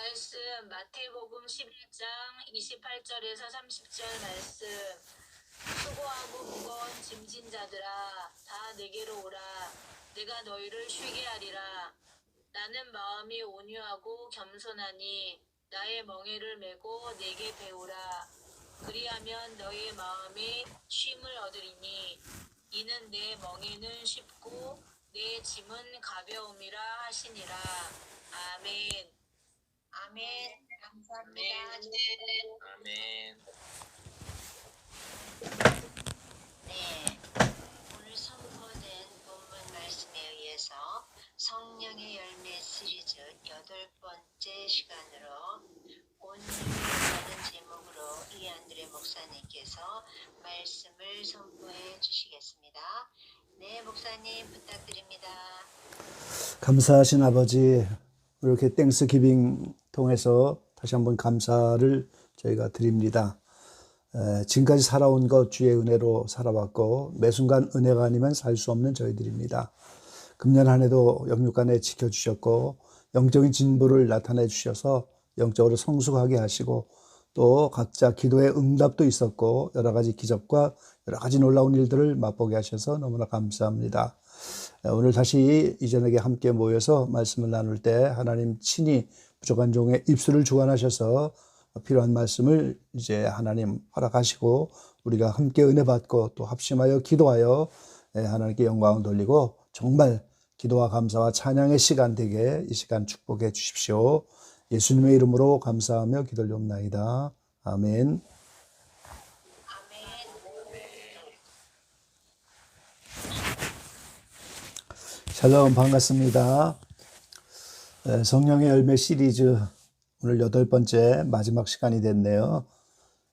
말씀 마태복음 11장 28절에서 30절 말씀. 수고하고 무거운 짐진 자들아 다 내게로 오라. 내가 너희를 쉬게 하리라. 나는 마음이 온유하고 겸손하니 나의 멍에를 메고 내게 배우라. 그리하면 너희의 마음이 쉼을 얻으리니 이는 내 멍에는 쉽고 내 짐은 가벼움이라 하시니라. 아멘. 아멘. 감사합니다. 아멘. 네, 오늘 선포된 본문 말씀에 의해서 성령의 열매 시리즈 8번째 시간으로 온유라는 제목으로 이안드레 목사님께서 말씀을 선포해 주시겠습니다. 네, 목사님 부탁드립니다. 감사하신 아버지, 이렇게 땡스기빙 통해서 다시 한번 감사를 저희가 드립니다. 지금까지 살아온 것 주의 은혜로 살아왔고 매 순간 은혜가 아니면 살 수 없는 저희들입니다. 금년 한 해도 영육간에 지켜주셨고 영적인 진보를 나타내 주셔서 영적으로 성숙하게 하시고 또 각자 기도의 응답도 있었고 여러 가지 기적과 여러 가지 놀라운 일들을 맛보게 하셔서 너무나 감사합니다. 오늘 다시 이전에게 함께 모여서 말씀을 나눌 때 하나님 친히 부족한 종의 입술을 주관하셔서 필요한 말씀을 이제 하나님 허락하시고 우리가 함께 은혜 받고 또 합심하여 기도하여 하나님께 영광을 돌리고 정말 기도와 감사와 찬양의 시간 되게 이 시간 축복해 주십시오. 예수님의 이름으로 감사하며 기도드리옵나이다. 아멘. 샬롬, 반갑습니다. 성령의 열매 시리즈 오늘 8번째 마지막 시간이 됐네요.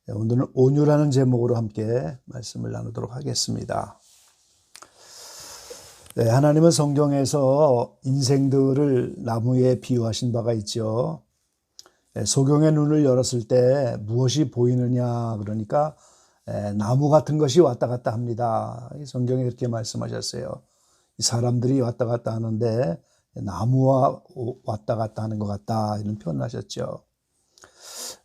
오늘은 온유라는 제목으로 함께 말씀을 나누도록 하겠습니다. 하나님은 성경에서 인생들을 나무에 비유하신 바가 있죠. 소경의 눈을 열었을 때 무엇이 보이느냐 그러니까 나무 같은 것이 왔다 갔다 합니다. 성경에 그렇게 말씀하셨어요. 사람들이 왔다 갔다 하는데 나무와 왔다 갔다 하는 것 같다 이런 표현을 하셨죠.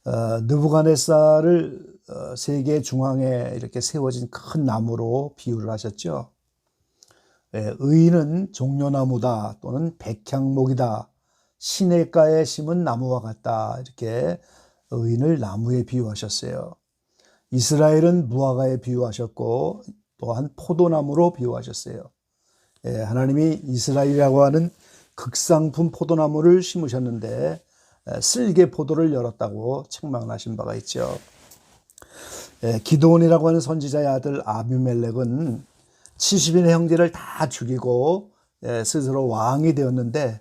느부갓네살을 세계 중앙에 이렇게 세워진 큰 나무로 비유를 하셨죠. 의인은 종려나무다 또는 백향목이다. 시냇가에 심은 나무와 같다. 이렇게 의인을 나무에 비유하셨어요. 이스라엘은 무화과에 비유하셨고 또한 포도나무로 비유하셨어요. 하나님이 이스라엘이라고 하는 극상품 포도나무를 심으셨는데 쓸개 포도를 열었다고 책망하신 바가 있죠. 기드온이라고 하는 선지자의 아들 아비멜렉은 70인의 형제를 다 죽이고 스스로 왕이 되었는데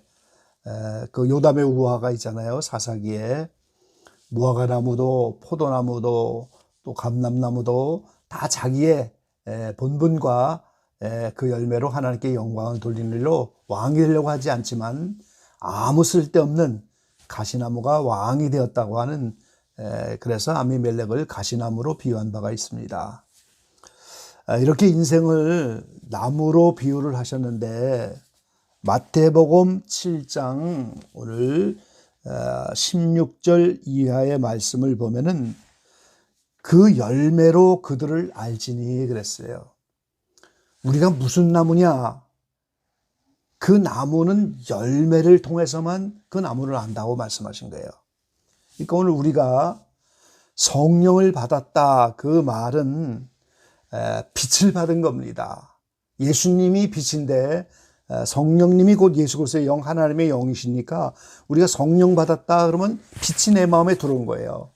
그 요담의 우화가 있잖아요. 사사기에 무화과 나무도 포도나무도 또 감람나무도 다 자기의 본분과 그 열매로 하나님께 영광을 돌리는 일로 왕이 되려고 하지 않지만 아무 쓸데없는 가시나무가 왕이 되었다고 하는 그래서 아비멜렉을 가시나무로 비유한 바가 있습니다. 이렇게 인생을 나무로 비유를 하셨는데 마태복음 7장 오늘 16절 이하의 말씀을 보면은 그 열매로 그들을 알지니 그랬어요. 우리가 무슨 나무냐? 그 나무는 열매를 통해서만 그 나무를 안다고 말씀하신 거예요. 그러니까 오늘 우리가 성령을 받았다 그 말은 빛을 받은 겁니다. 예수님이 빛인데 성령님이 곧 예수 그리스도의 영 하나님의 영이시니까 우리가 성령 받았다 그러면 빛이 내 마음에 들어온 거예요.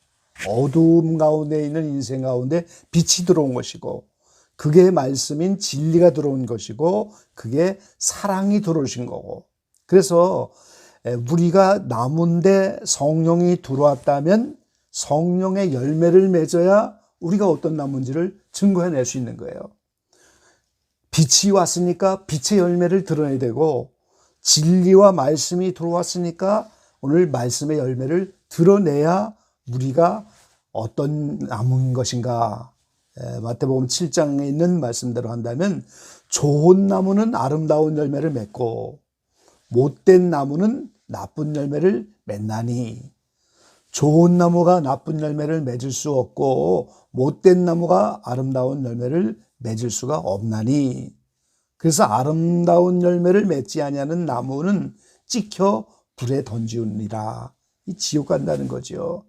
어두움 가운데 있는 인생 가운데 빛이 들어온 것이고 그게 말씀인 진리가 들어온 것이고 그게 사랑이 들어오신 거고 그래서 우리가 나무인데 성령이 들어왔다면 성령의 열매를 맺어야 우리가 어떤 나무인지를 증거해낼 수 있는 거예요. 빛이 왔으니까 빛의 열매를 드러내야 되고 진리와 말씀이 들어왔으니까 오늘 말씀의 열매를 드러내야 우리가 어떤 나무인 것인가. 마태복음 7장에 있는 말씀대로 한다면 좋은 나무는 아름다운 열매를 맺고 못된 나무는 나쁜 열매를 맺나니 좋은 나무가 나쁜 열매를 맺을 수 없고 못된 나무가 아름다운 열매를 맺을 수가 없나니 그래서 아름다운 열매를 맺지 아니하는 나무는 찍혀 불에 던지우니라. 이 지옥 간다는 거죠.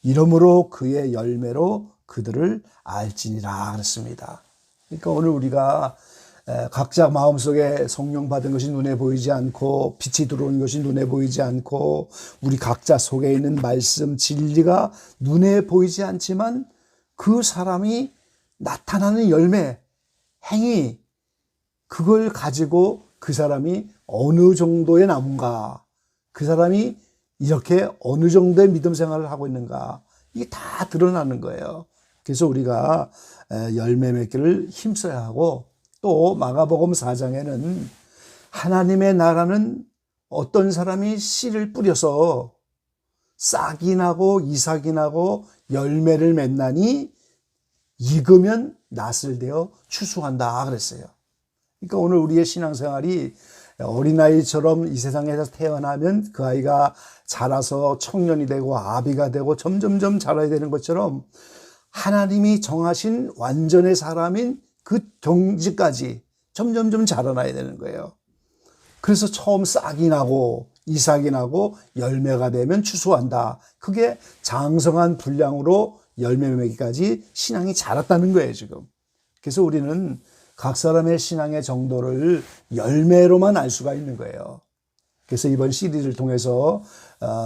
이러므로 그의 열매로 그들을 알지니라 그랬습니다. 그러니까 오늘 우리가 각자 마음속에 성령 받은 것이 눈에 보이지 않고 빛이 들어오는 것이 눈에 보이지 않고 우리 각자 속에 있는 말씀 진리가 눈에 보이지 않지만 그 사람이 나타나는 열매, 행위 그걸 가지고 그 사람이 어느 정도의 나무인가, 그 사람이 이렇게 어느 정도의 믿음 생활을 하고 있는가 이게 다 드러나는 거예요. 그래서 우리가 열매 맺기를 힘써야 하고 또 마가복음 4장에는 하나님의 나라는 어떤 사람이 씨를 뿌려서 싹이 나고 이삭이 나고 열매를 맺나니 익으면 낫을 되어 추수한다 그랬어요. 그러니까 오늘 우리의 신앙생활이 어린아이처럼 이 세상에서 태어나면 그 아이가 자라서 청년이 되고 아비가 되고 점점점 자라야 되는 것처럼 하나님이 정하신 완전의 사람인 그 경지까지 점점점 자라나야 되는 거예요. 그래서 처음 싹이 나고 이삭이 나고 열매가 되면 추수한다. 그게 장성한 분량으로 열매 맺기까지 신앙이 자랐다는 거예요, 지금. 그래서 우리는 각 사람의 신앙의 정도를 열매로만 알 수가 있는 거예요. 그래서 이번 CD를 통해서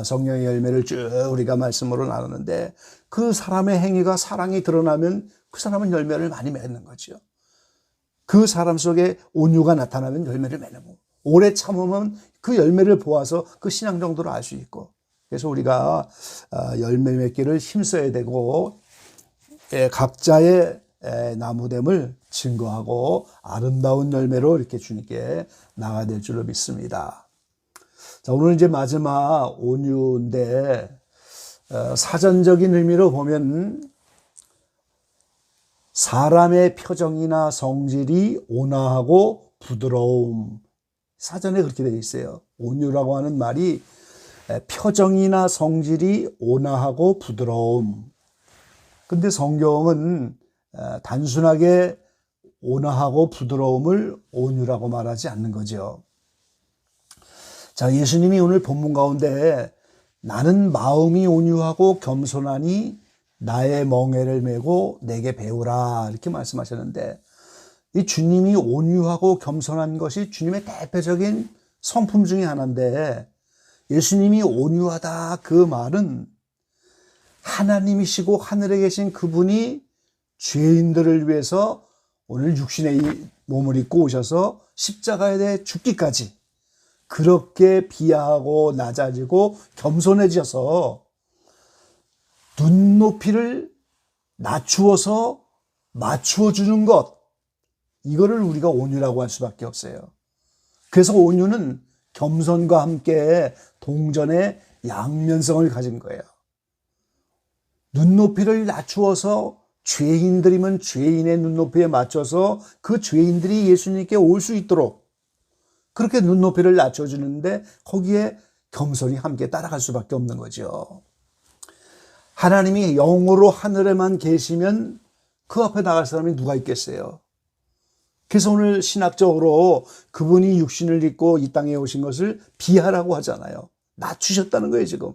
성령의 열매를 쭉 우리가 말씀으로 나누는데 그 사람의 행위가 사랑이 드러나면 그 사람은 열매를 많이 맺는 거죠. 그 사람 속에 온유가 나타나면 열매를 맺고 오래 참으면 그 열매를 보아서 그 신앙 정도를 알 수 있고 그래서 우리가 열매 맺기를 힘써야 되고 각자의 나무됨을 증거하고 아름다운 열매로 이렇게 주님께 나가야 될 줄로 믿습니다. 자, 오늘 이제 마지막 온유인데 사전적인 의미로 보면 사람의 표정이나 성질이 온화하고 부드러움. 사전에 그렇게 되어 있어요. 온유라고 하는 말이 표정이나 성질이 온화하고 부드러움. 근데 성경은 단순하게 온화하고 부드러움을 온유라고 말하지 않는 거죠. 자, 예수님이 오늘 본문 가운데 나는 마음이 온유하고 겸손하니 나의 멍에를 메고 내게 배우라 이렇게 말씀하셨는데 이 주님이 온유하고 겸손한 것이 주님의 대표적인 성품 중에 하나인데 예수님이 온유하다 그 말은 하나님이시고 하늘에 계신 그분이 죄인들을 위해서 오늘 육신의 몸을 입고 오셔서 십자가에 대해 죽기까지 그렇게 비하하고 낮아지고 겸손해져서 눈높이를 낮추어서 맞추어 주는 것 이거를 우리가 온유라고 할 수밖에 없어요. 그래서 온유는 겸손과 함께 동전의 양면성을 가진 거예요. 눈높이를 낮추어서 죄인들이면 죄인의 눈높이에 맞춰서 그 죄인들이 예수님께 올 수 있도록 그렇게 눈높이를 낮춰주는데 거기에 겸손이 함께 따라갈 수밖에 없는 거죠. 하나님이 영으로 하늘에만 계시면 그 앞에 나갈 사람이 누가 있겠어요? 그래서 오늘 신학적으로 그분이 육신을 입고 이 땅에 오신 것을 비하라고 하잖아요. 낮추셨다는 거예요, 지금.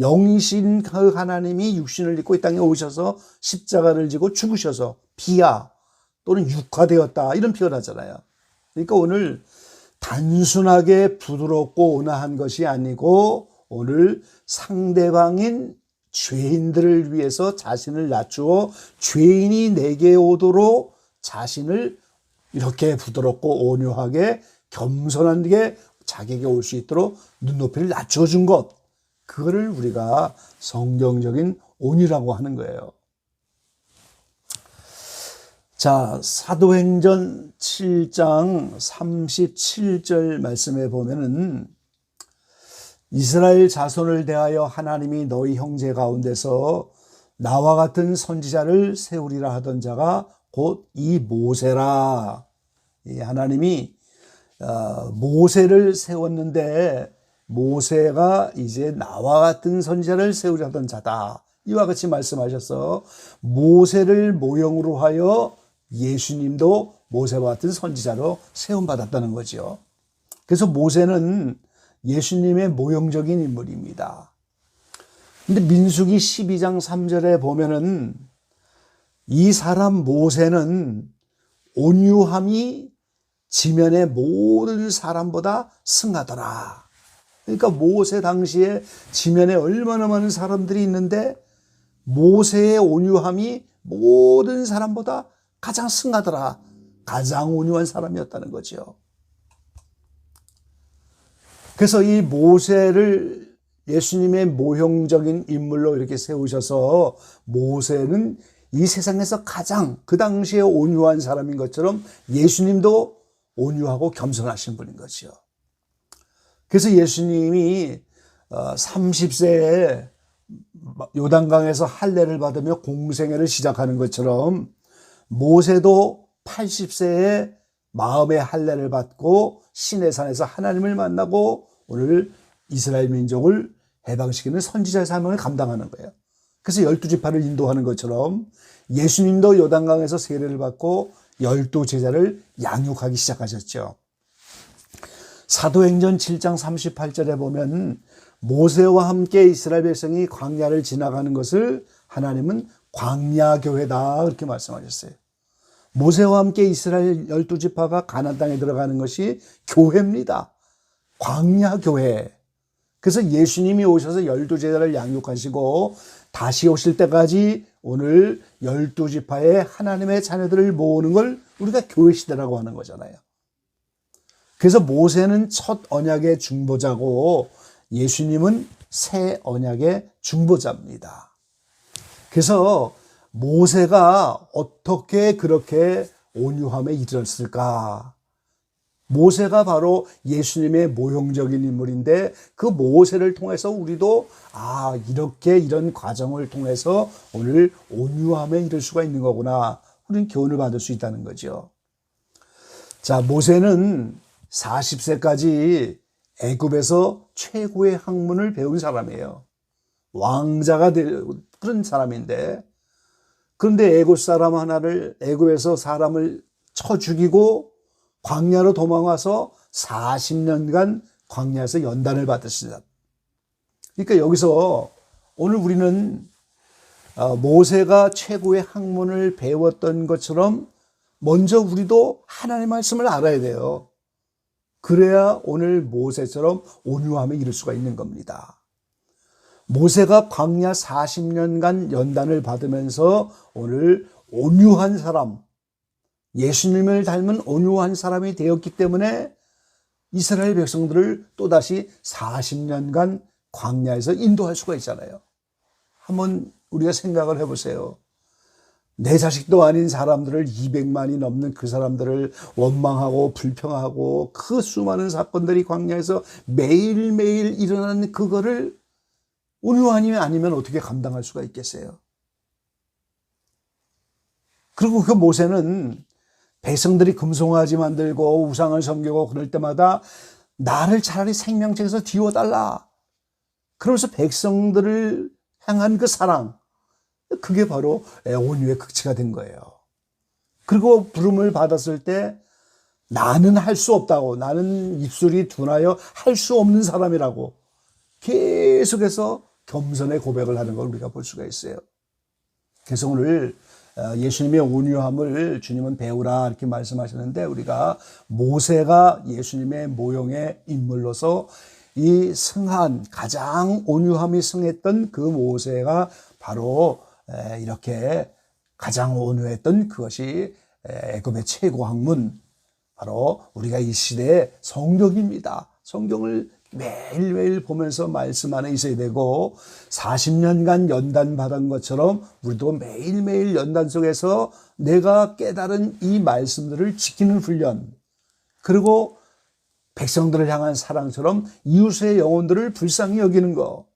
영이신 그 하나님이 육신을 입고 이 땅에 오셔서 십자가를 지고 죽으셔서 비하 또는 육화되었다 이런 표현을 하잖아요. 그러니까 오늘 단순하게 부드럽고 온화한 것이 아니고 오늘 상대방인 죄인들을 위해서 자신을 낮추어 죄인이 내게 오도록 자신을 이렇게 부드럽고 온유하게 겸손하게 자기에게 올 수 있도록 눈높이를 낮춰준 것 그거를 우리가 성경적인 온유라고 하는 거예요. 자, 사도행전 7장 37절 말씀에 보면은 이스라엘 자손을 대하여 하나님이 너희 형제 가운데서 나와 같은 선지자를 세우리라 하던 자가 곧 이 모세라. 이 하나님이 모세를 세웠는데 모세가 이제 나와 같은 선지자를 세우려 하던 자다. 이와 같이 말씀하셔서 모세를 모형으로 하여 예수님도 모세와 같은 선지자로 세움받았다는 거죠. 그래서 모세는 예수님의 모형적인 인물입니다. 근데 민수기 12장 3절에 보면은 이 사람 모세는 온유함이 지면의 모든 사람보다 승하더라. 그러니까 모세 당시에 지면에 얼마나 많은 사람들이 있는데 모세의 온유함이 모든 사람보다 가장 승하더라. 가장 온유한 사람이었다는 거죠. 그래서 이 모세를 예수님의 모형적인 인물로 이렇게 세우셔서 모세는 이 세상에서 가장 그 당시에 온유한 사람인 것처럼 예수님도 온유하고 겸손하신 분인 거죠. 그래서 예수님이 30세에 요단강에서 할례를 받으며 공생애를 시작하는 것처럼 모세도 80세에 마음의 할례를 받고 시내산에서 하나님을 만나고 오늘 이스라엘 민족을 해방시키는 선지자의 사명을 감당하는 거예요. 그래서 12지파를 인도하는 것처럼 예수님도 요단강에서 세례를 받고 12제자를 양육하기 시작하셨죠. 사도행전 7장 38절에 보면 모세와 함께 이스라엘 백성이 광야를 지나가는 것을 하나님은 광야교회다 그렇게 말씀하셨어요. 모세와 함께 이스라엘 12지파가 가나안 땅에 들어가는 것이 교회입니다. 광야교회. 그래서 예수님이 오셔서 12제자를 양육하시고 다시 오실 때까지 오늘 12지파의 하나님의 자녀들을 모으는 걸 우리가 교회 시대라고 하는 거잖아요. 그래서 모세는 첫 언약의 중보자고 예수님은 새 언약의 중보자입니다. 그래서 모세가 어떻게 그렇게 온유함에 이르렀을까? 모세가 바로 예수님의 모형적인 인물인데 그 모세를 통해서 우리도 이렇게 이런 과정을 통해서 오늘 온유함에 이를 수가 있는 거구나. 우리는 교훈을 받을 수 있다는 거죠. 자, 모세는 40세까지 애굽에서 최고의 학문을 배운 사람이에요. 왕자가 될 그런 사람인데 그런데 애굽 사람 하나를 애굽에서 사람을 쳐 죽이고 광야로 도망와서 40년간 광야에서 연단을 받으시다. 그러니까 여기서 오늘 우리는 모세가 최고의 학문을 배웠던 것처럼 먼저 우리도 하나님의 말씀을 알아야 돼요. 그래야 오늘 모세처럼 온유함에 이를 수가 있는 겁니다. 모세가 광야 40년간 연단을 받으면서 오늘 온유한 사람, 예수님을 닮은 온유한 사람이 되었기 때문에 이스라엘 백성들을 또다시 40년간 광야에서 인도할 수가 있잖아요. 한번 우리가 생각을 해보세요. 내 자식도 아닌 사람들을 200만이 넘는 그 사람들을 원망하고 불평하고 그 수많은 사건들이 광야에서 매일매일 일어나는 그거를 온유함이 아니면 어떻게 감당할 수가 있겠어요? 그리고 그 모세는 백성들이 금송아지 만들고 우상을 섬기고 그럴 때마다 나를 차라리 생명책에서 지워달라. 그러면서 백성들을 향한 그 사랑, 그게 바로 온유의 극치가 된 거예요. 그리고 부름을 받았을 때 나는 할 수 없다고, 나는 입술이 둔하여 할 수 없는 사람이라고 계속해서 겸손의 고백을 하는 걸 우리가 볼 수가 있어요. 그래서 오늘 예수님의 온유함을 주님은 배우라 이렇게 말씀하셨는데 우리가 모세가 예수님의 모형의 인물로서 이 승한 가장 온유함이 승했던 그 모세가 바로 이렇게 가장 온유했던 그것이 애굽의 최고 학문 바로 우리가 이 시대의 성경입니다. 성경을 매일매일 보면서 말씀 안에 있어야 되고 40년간 연단 받은 것처럼 우리도 매일매일 연단 속에서 내가 깨달은 이 말씀들을 지키는 훈련 그리고 백성들을 향한 사랑처럼 이웃의 영혼들을 불쌍히 여기는 거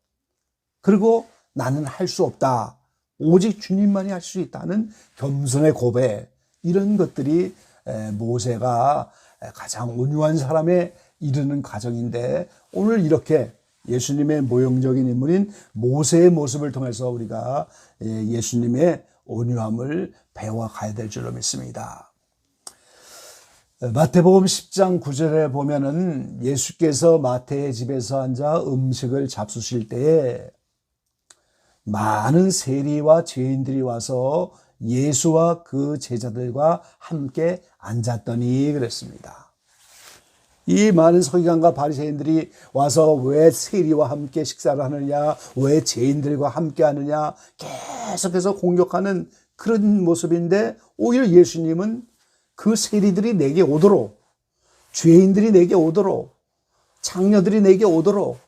그리고 나는 할 수 없다. 오직 주님만이 할 수 있다는 겸손의 고백 이런 것들이 모세가 가장 온유한 사람의 이르는 과정인데 오늘 이렇게 예수님의 모형적인 인물인 모세의 모습을 통해서 우리가 예수님의 온유함을 배워가야 될 줄로 믿습니다. 마태복음 10장 9절에 보면은 예수께서 마태의 집에서 앉아 음식을 잡수실 때에 많은 세리와 죄인들이 와서 예수와 그 제자들과 함께 앉았더니 그랬습니다. 이 많은 서기관과 바리새인들이 와서 왜 세리와 함께 식사를 하느냐, 왜 죄인들과 함께 하느냐 계속해서 공격하는 그런 모습인데 오히려 예수님은 그 세리들이 내게 오도록, 죄인들이 내게 오도록, 장녀들이 내게 오도록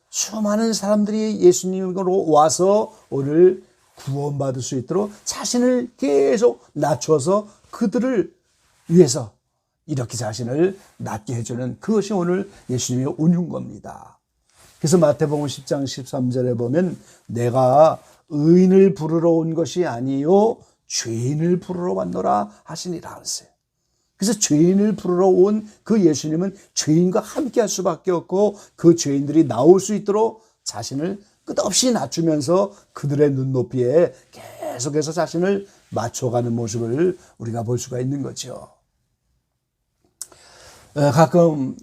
수많은 사람들이 예수님으로 와서 오늘 구원받을 수 있도록 자신을 계속 낮춰서 그들을 위해서 이렇게 자신을 낮게 해주는 그것이 오늘 예수님의 온유인 겁니다. 그래서 마태복음 10장 13절에 보면 내가 의인을 부르러 온 것이 아니요 죄인을 부르러 왔노라 하시니라 그랬어요. 그래서 죄인을 부르러 온 그 예수님은 죄인과 함께 할 수밖에 없고 그 죄인들이 나올 수 있도록 자신을 끝없이 낮추면서 그들의 눈높이에 계속해서 자신을 맞춰가는 모습을 우리가 볼 수가 있는 거죠. 가끔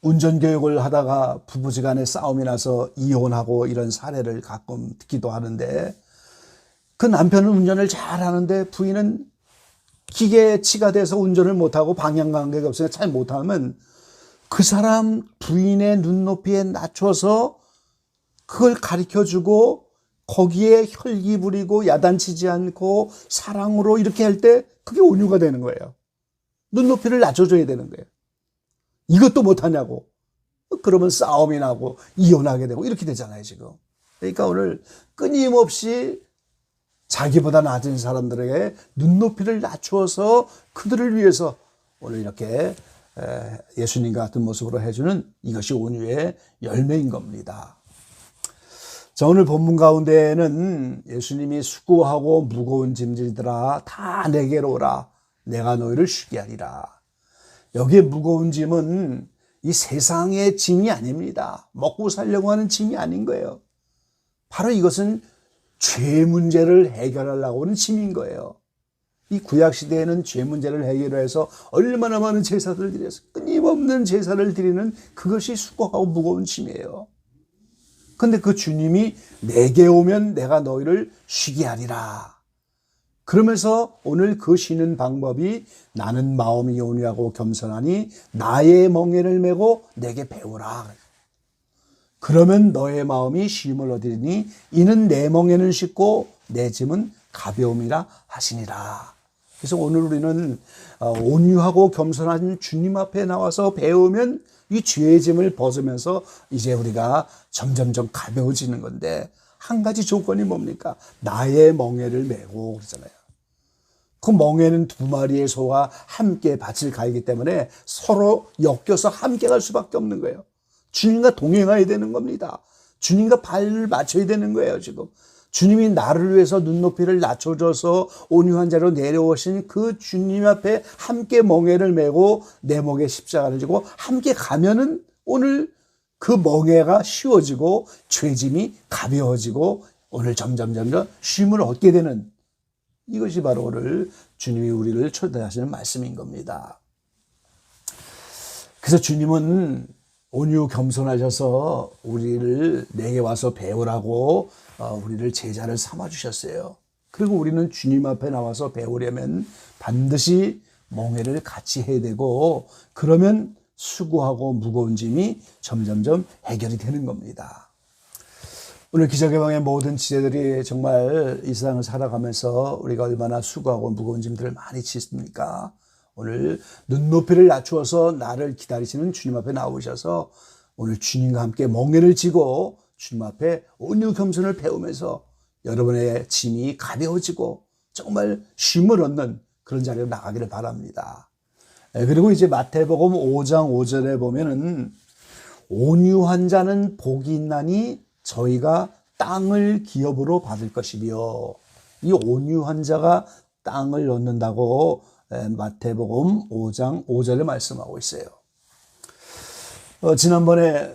운전교육을 하다가 부부지간에 싸움이 나서 이혼하고 이런 사례를 가끔 듣기도 하는데 그 남편은 운전을 잘하는데 부인은 기계치가 돼서 운전을 못하고 방향감각이 없으니까 잘 못하면 그 사람 부인의 눈높이에 낮춰서 그걸 가르쳐주고 거기에 혈기 부리고 야단치지 않고 사랑으로 이렇게 할 때 그게 온유가 되는 거예요. 눈높이를 낮춰줘야 되는 거예요. 이것도 못하냐고. 그러면 싸움이 나고 이혼하게 되고 이렇게 되잖아요 지금. 그러니까 오늘 끊임없이 자기보다 낮은 사람들에게 눈높이를 낮추어서 그들을 위해서 오늘 이렇게 예수님 같은 모습으로 해주는 이것이 온유의 열매인 겁니다. 자, 오늘 본문 가운데에는 예수님이 수고하고 무거운 짐들이더라 다 내게로 오라 내가 너희를 쉬게 하리라. 여기에 무거운 짐은 이 세상의 짐이 아닙니다. 먹고 살려고 하는 짐이 아닌 거예요. 바로 이것은 죄 문제를 해결하려고 하는 짐인 거예요. 이 구약시대에는 죄 문제를 해결해서 얼마나 많은 제사들을 드려서 끊임없는 제사를 드리는 그것이 수고하고 무거운 짐이에요. 근데 그 주님이 내게 오면 내가 너희를 쉬게 하리라. 그러면서 오늘 그 쉬는 방법이 나는 마음이 온유하고 겸손하니 나의 멍에를 메고 내게 배우라. 그러면 너의 마음이 쉼을 얻으리니 이는 내 멍에는 쉽고 내 짐은 가벼움이라 하시니라. 그래서 오늘 우리는 온유하고 겸손한 주님 앞에 나와서 배우면 이 죄의 짐을 벗으면서 이제 우리가 점점점 가벼워지는 건데 한 가지 조건이 뭡니까? 나의 멍에를 메고 그러잖아요. 그 멍에는 두 마리의 소가 함께 밭을 갈기 때문에 서로 엮여서 함께 갈 수밖에 없는 거예요. 주님과 동행해야 되는 겁니다. 주님과 발을 맞춰야 되는 거예요, 지금. 주님이 나를 위해서 눈높이를 낮춰줘서 온유한 자로 내려오신 그 주님 앞에 함께 멍에를 메고 내 목에 십자가를 지고 함께 가면은 오늘 그 멍에가 쉬워지고 죄짐이 가벼워지고 오늘 점점 쉼을 얻게 되는 이것이 바로 오늘 주님이 우리를 초대하시는 말씀인 겁니다. 그래서 주님은 온유 겸손하셔서 우리를 내게 와서 배우라고 우리를 제자를 삼아 주셨어요. 그리고 우리는 주님 앞에 나와서 배우려면 반드시 멍에를 같이 해야 되고 그러면 수고하고 무거운 짐이 점점점 해결이 되는 겁니다. 오늘 기적의 방의 모든 지체들이 정말 이 세상을 살아가면서 우리가 얼마나 수고하고 무거운 짐들을 많이 짓습니까? 오늘 눈높이를 낮추어서 나를 기다리시는 주님 앞에 나오셔서 오늘 주님과 함께 멍에를 지고 주님 앞에 온유 겸손을 배우면서 여러분의 짐이 가벼워지고 정말 쉼을 얻는 그런 자리로 나가기를 바랍니다. 그리고 이제 마태복음 5장 5절에 보면은 온유한 자는 복이 있나니 저희가 땅을 기업으로 받을 것이며 이 온유한 자가 땅을 얻는다고 마태복음 5장 5절에 말씀하고 있어요. 지난번에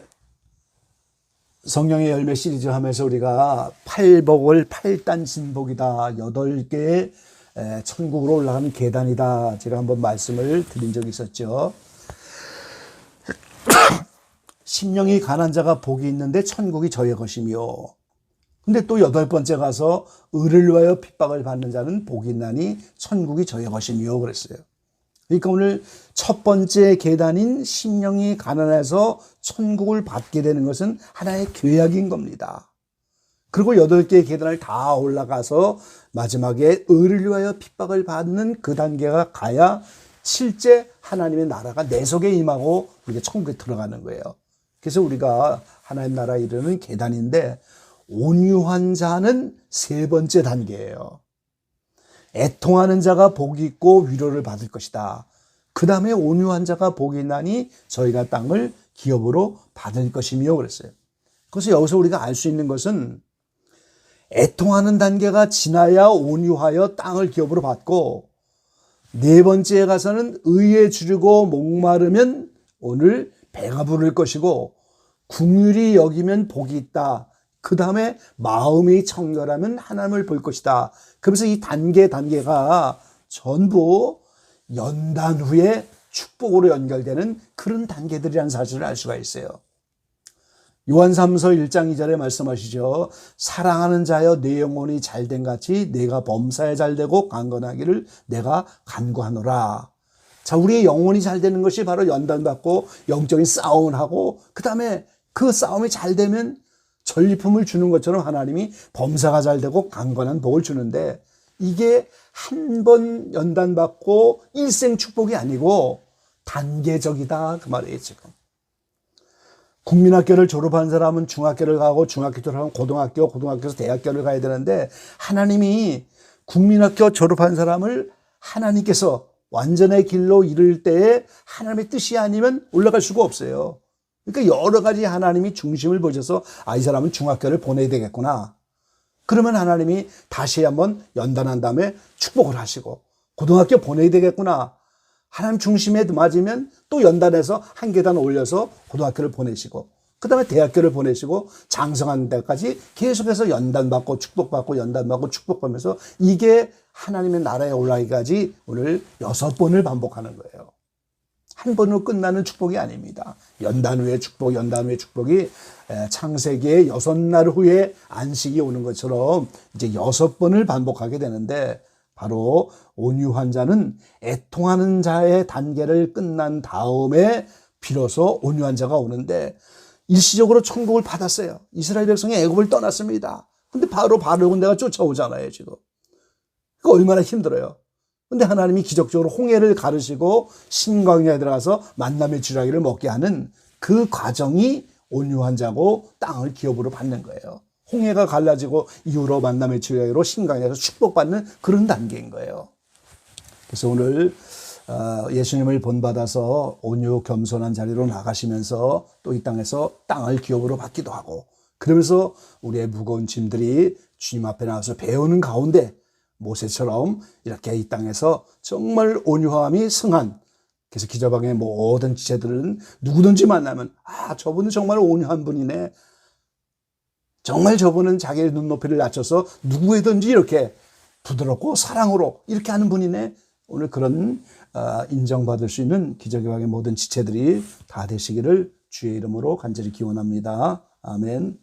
성령의 열매 시리즈 하면서 우리가 팔복을 8단 진복이다. 8개의 천국으로 올라가는 계단이다. 제가 한번 말씀을 드린 적이 있었죠. 심령이 가난한 자가 복이 있는데 천국이 저의 것이며, 근데 또 8번째 가서 의를 위하여 핍박을 받는 자는 복이 있나니 천국이 저의 것이며 그랬어요. 그러니까 오늘 첫 번째 계단인 심령이 가난해서 천국을 받게 되는 것은 하나의 계약인 겁니다. 그리고 8개의 계단을 다 올라가서 마지막에 의를 위하여 핍박을 받는 그 단계가 가야 실제 하나님의 나라가 내 속에 임하고 우리가 천국에 들어가는 거예요. 그래서 우리가 하나님 나라에 이르는 계단인데, 온유한 자는 3번째 단계예요. 애통하는 자가 복이 있고 위로를 받을 것이다. 그 다음에 온유한 자가 복이 있나니 저희가 땅을 기업으로 받을 것이며 그랬어요. 그래서 여기서 우리가 알 수 있는 것은 애통하는 단계가 지나야 온유하여 땅을 기업으로 받고, 4번째에 가서는 의에 주르고 목마르면 오늘 배가 부를 것이고, 긍휼히 여기면 복이 있다. 그 다음에 마음이 청결하면 하나님을 볼 것이다. 그러면서 이 단계가 전부 연단 후에 축복으로 연결되는 그런 단계들이라는 사실을 알 수가 있어요. 요한 3서 1장 2절에 말씀하시죠. 사랑하는 자여 내 영혼이 잘된 같이 내가 범사에 잘되고 강건하기를 내가 간구하노라. 자, 우리의 영혼이 잘되는 것이 바로 연단받고 영적인 싸움을 하고, 그 다음에 그 싸움이 잘 되면 전리품을 주는 것처럼 하나님이 범사가 잘 되고 강건한 복을 주는데, 이게 한 번 연단받고 일생 축복이 아니고 단계적이다 그 말이에요. 지금 국민학교를 졸업한 사람은 중학교를 가고, 중학교 졸업하면 고등학교, 고등학교에서 대학교를 가야 되는데, 하나님이 국민학교 졸업한 사람을 하나님께서 완전의 길로 이를 때에 하나님의 뜻이 아니면 올라갈 수가 없어요. 그러니까 여러 가지 하나님이 중심을 보셔서 이 사람은 중학교를 보내야 되겠구나. 그러면 하나님이 다시 한번 연단한 다음에 축복을 하시고, 고등학교 보내야 되겠구나. 하나님 중심에 맞으면 또 연단해서 한 계단 올려서 고등학교를 보내시고, 그 다음에 대학교를 보내시고, 장성한 데까지 계속해서 연단받고 축복받고 연단받고 축복받으면서, 이게 하나님의 나라에 올라가기까지 오늘 6번을 반복하는 거예요. 한 번으로 끝나는 축복이 아닙니다. 연단 후에 축복, 연단 후에 축복이 창세기의 6날 후에 안식이 오는 것처럼 이제 6번을 반복하게 되는데, 바로 온유한 자는 애통하는 자의 단계를 끝난 다음에 비로소 온유한 자가 오는데, 일시적으로 천국을 받았어요. 이스라엘 백성이 애굽을 떠났습니다. 근데 바로 군대가 쫓아오잖아요, 지금. 그 얼마나 힘들어요. 근데 하나님이 기적적으로 홍해를 가르시고 신광야에 들어가서 만남의 주라기를 먹게 하는 그 과정이 온유한 자고 땅을 기업으로 받는 거예요. 홍해가 갈라지고 이후로 만남의 주라기로 신광야에서 축복받는 그런 단계인 거예요. 그래서 오늘 예수님을 본받아서 온유 겸손한 자리로 나가시면서 또 이 땅에서 땅을 기업으로 받기도 하고, 그러면서 우리의 무거운 짐들이 주님 앞에 나와서 배우는 가운데 모세처럼 이렇게 이 땅에서 정말 온유함이 승한, 그래서 기저방의 모든 지체들은 누구든지 만나면 저분은 정말 온유한 분이네, 정말 저분은 자기의 눈높이를 낮춰서 누구에든지 이렇게 부드럽고 사랑으로 이렇게 하는 분이네, 오늘 그런 인정받을 수 있는 기적의 방의 모든 지체들이 다 되시기를 주의 이름으로 간절히 기원합니다. 아멘.